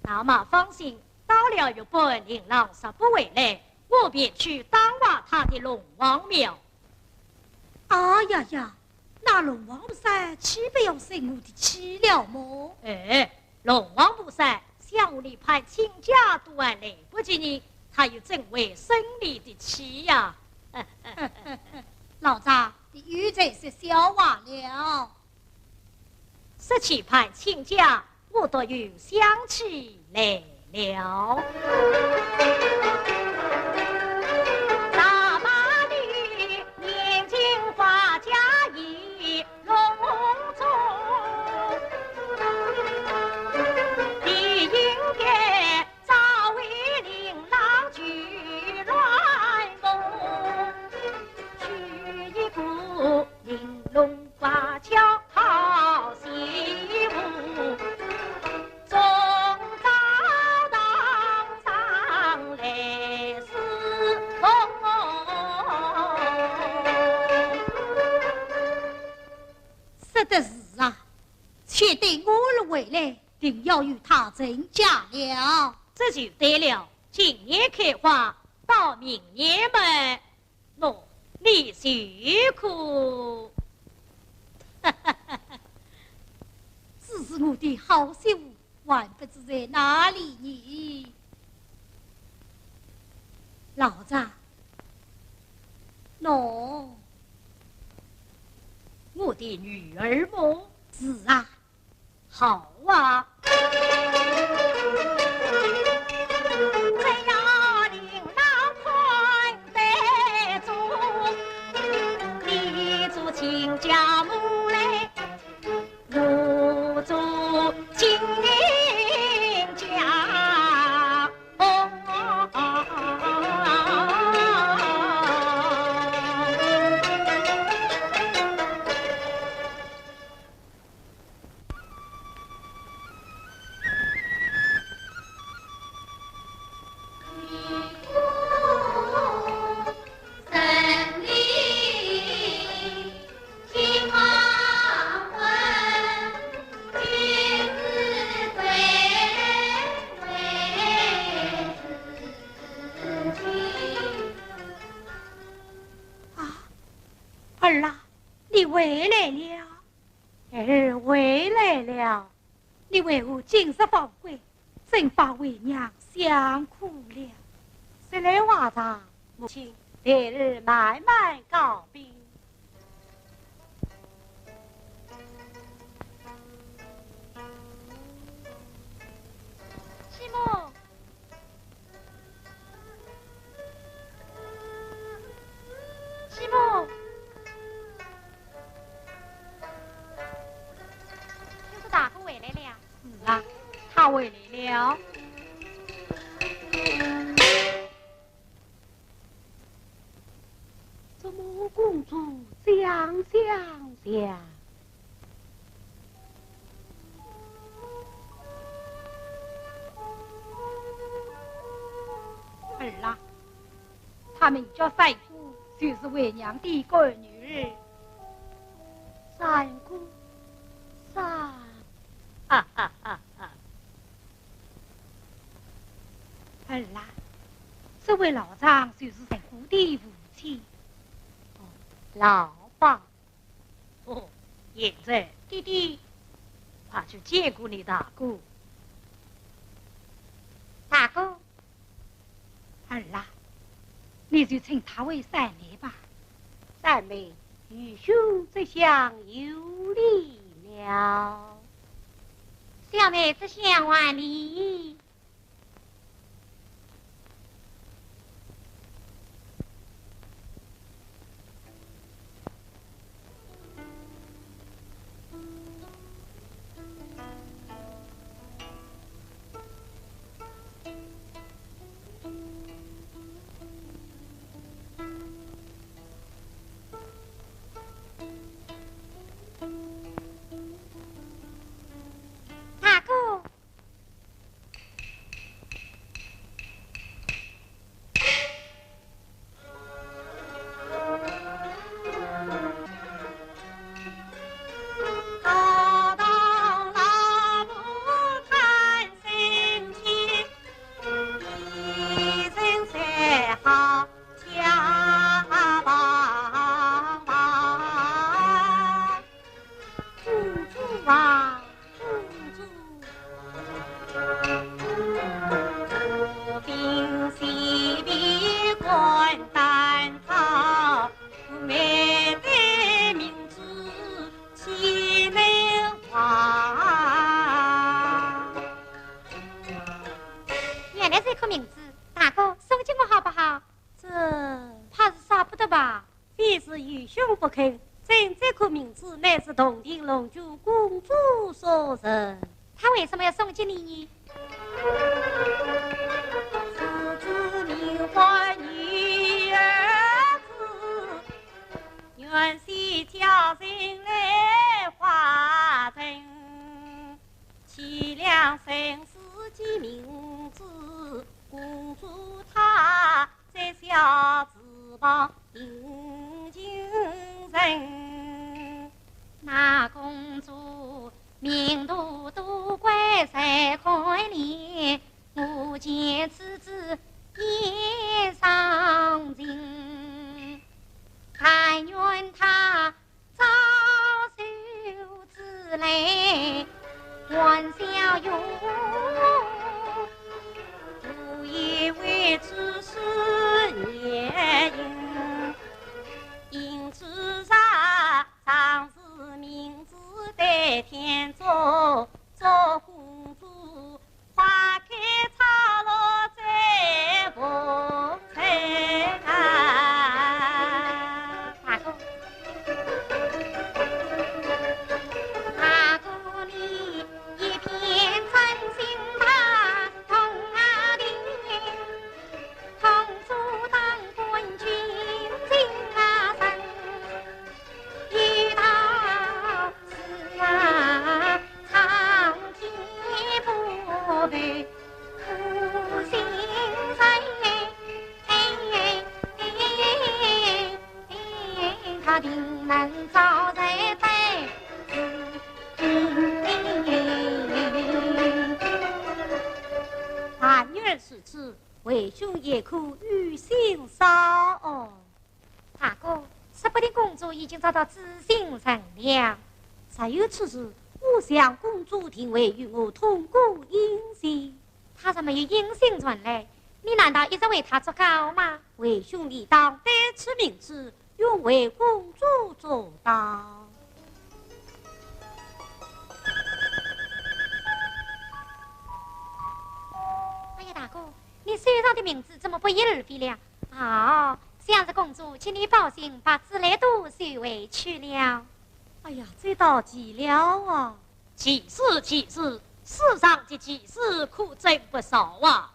Speaker 1: 大妈放心，到了日本，令郎十不回来，我便去当瓦他的龙王庙。
Speaker 3: 哎呀呀，那龙王菩萨岂不要生我的气了么？
Speaker 1: 哎，龙王菩萨向我里派亲家都还来不及呢，他又怎会生你的气呀？
Speaker 3: 老张，你又在是笑话了。
Speaker 1: 17派亲家，我都有想起来了。大马女年轻花甲已隆重，你应该早为琳琅俱乱梦，娶一个玲珑花俏好媳妇，终早当上来侍奉。
Speaker 3: 说的是啊，却对我儿回来，定要与他成家了。
Speaker 1: 这就对了，今年开花，到明年嘛，喏，你辛苦。
Speaker 3: 只是我的好媳妇，还不知在哪里呢？老张，喏，
Speaker 1: 我的女儿么？
Speaker 3: 是啊，
Speaker 1: 好啊。只要琳琅宽待中，你做亲家母来，我做亲家母。
Speaker 3: 儿啊，你回来了。
Speaker 1: 儿回来了。
Speaker 3: 你为何今日放归，真把为娘想苦了。
Speaker 1: 是来话长，母亲，别日慢慢告别。
Speaker 2: 继母，继母，就是大哥回来了。
Speaker 3: 是啊，他回来了。
Speaker 1: 怎么公主想？
Speaker 3: 儿啊，他们叫三姑，就是为娘的一个女儿。
Speaker 1: 三姑，哈哈哈哈！
Speaker 3: 儿啊，这位老张就是三姑的父亲。
Speaker 1: 哦，
Speaker 3: 老爸。哦，现在弟弟，快去见过你大哥。
Speaker 2: 大哥，
Speaker 4: 儿啊，你就称他为三妹吧。
Speaker 3: 三妹与兄这厢有礼了。
Speaker 2: 小妹只想万里。大哥，
Speaker 1: 高堂老母谈心情，一人三好家帮忙。公主啊，公主，兵西边关丹草，美的名字岂能忘？
Speaker 2: 原来是一颗名字。大哥，送给我好不好？
Speaker 1: 这
Speaker 2: 怕是少不得吧？
Speaker 1: 非是愚兄不肯，朕这颗名字乃是洞庭龙珠公主所赠。
Speaker 2: 他为什么要送给你呢？
Speaker 1: 此子名唤女儿子，愿系家人来化成，凄凉生死及名字，公主她在小翅膀迎亲人。
Speaker 2: 那公主名都都归在怀里，我见此子也伤情，但愿他早受之累，还笑容，不以为此是孽因，因此上是名字得天作，做公主花开草落在风尘啊。大哥，大哥你一片真心他同啊的，同主当官军进啊身，遇到是啊苍天不配苦心谁，他定能遭在在。
Speaker 1: 俺女儿是此，为兄也可与心烧哦。
Speaker 2: 大哥，说不定公主已经找到知心人了。
Speaker 1: 实有此事，我想公主定会与我同过音信。
Speaker 2: 他怎么有音信传来？你难道一直为他作稿吗？
Speaker 1: 为兄理当得此名字，愿为公主做到。
Speaker 2: 哎呀，大哥，你手上的名字怎么不翼而飞了？哦，想着公主，请你放心，把自来都收回去了。
Speaker 1: 哎呀，这倒奇了啊！
Speaker 3: 奇事奇事，世上的奇事可真不少啊！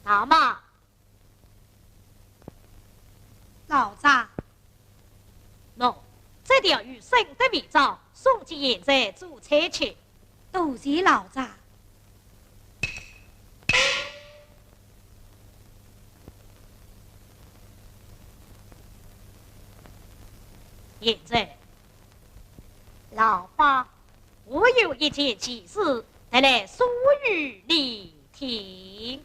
Speaker 3: 大妈，
Speaker 4: 老丈，
Speaker 3: 喏，这条与生的秘诏送进现在做差去。
Speaker 4: 多谢老丈。
Speaker 3: 现在，老爸，我有一件奇事得来说与你听。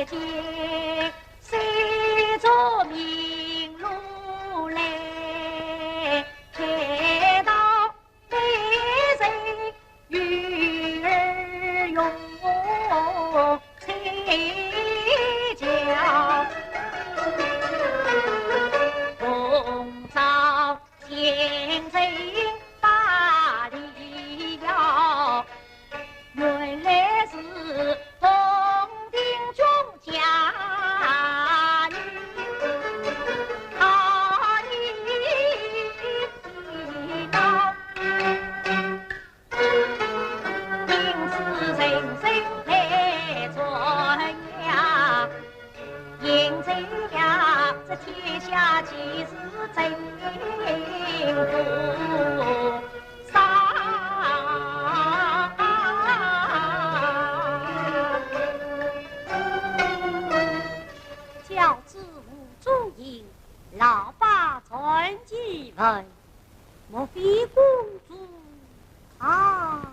Speaker 1: 见谁着明路来，开道对谁鱼儿用菜椒，红枣见谁把里腰，原来是红丁中家女，他里道应是人生太转呀，应这呀这天下其实真不杀。教子无中营，老爸传继位，莫非公主啊？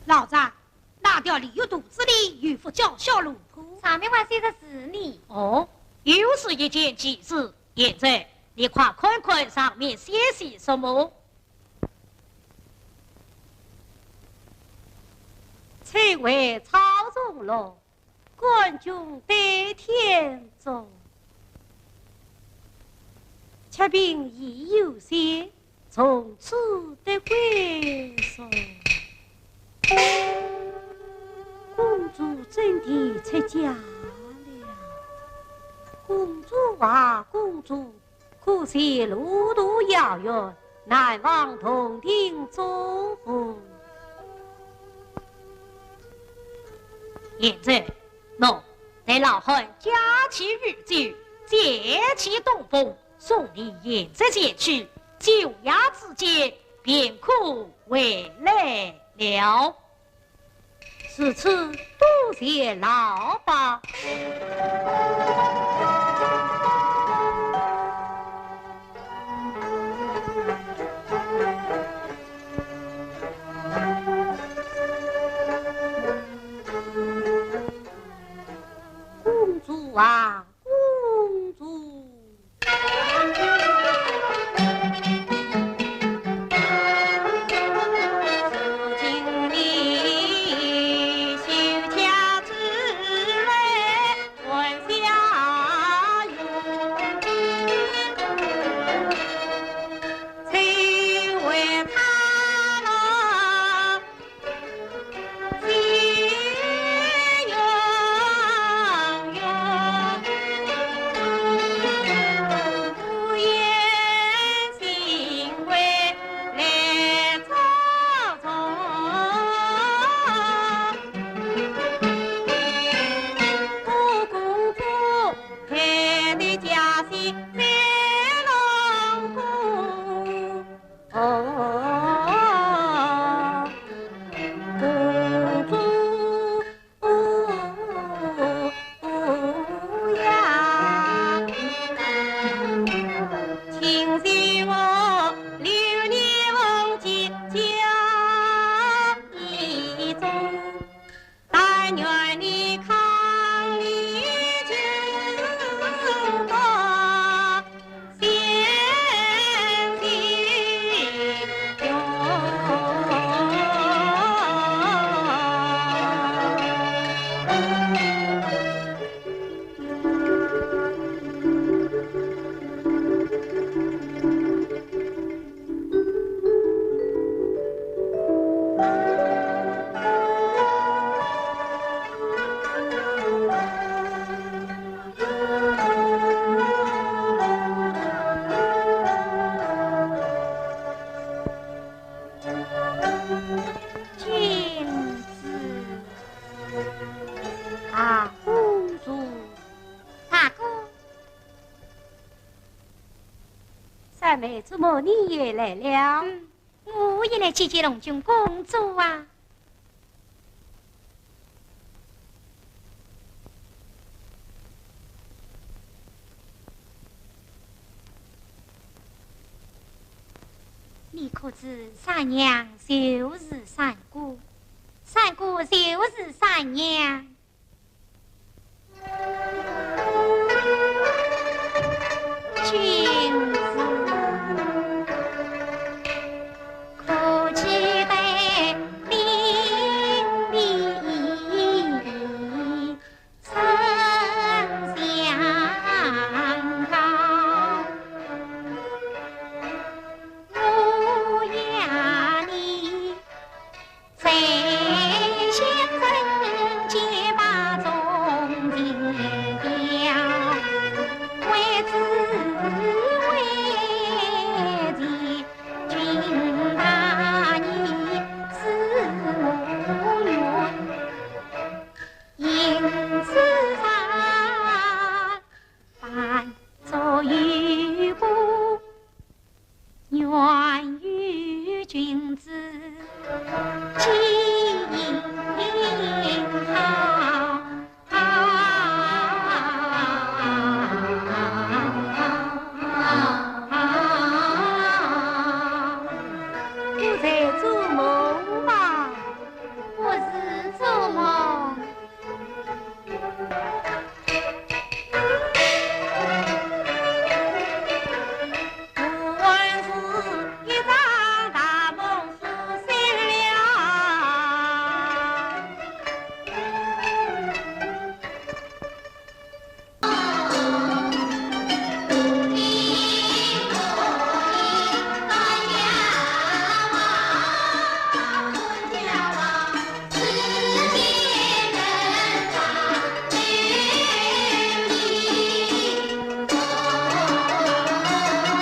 Speaker 3: 老张，那条鲤鱼肚子里有副叫小龙铺，
Speaker 2: 上面还写的是你。
Speaker 3: 哦，又是一件奇事。现在你快看看上面写些什么。
Speaker 1: 才为操纵了，官军得天中，且凭已有些，从此得归顺。公主真的出嫁了，公主啊公主，可惜路途遥远，难往同庭作伴。
Speaker 3: 现在，喏，在老汉驾起御酒，接起东风，送你沿着前去，酒宴之间便可回来了。
Speaker 1: 此次多谢老爸。公主啊，公主。三妹，怎么你也来了？
Speaker 2: 我也来见见龙君公主啊。你可知三娘旧日善过，就是三娘。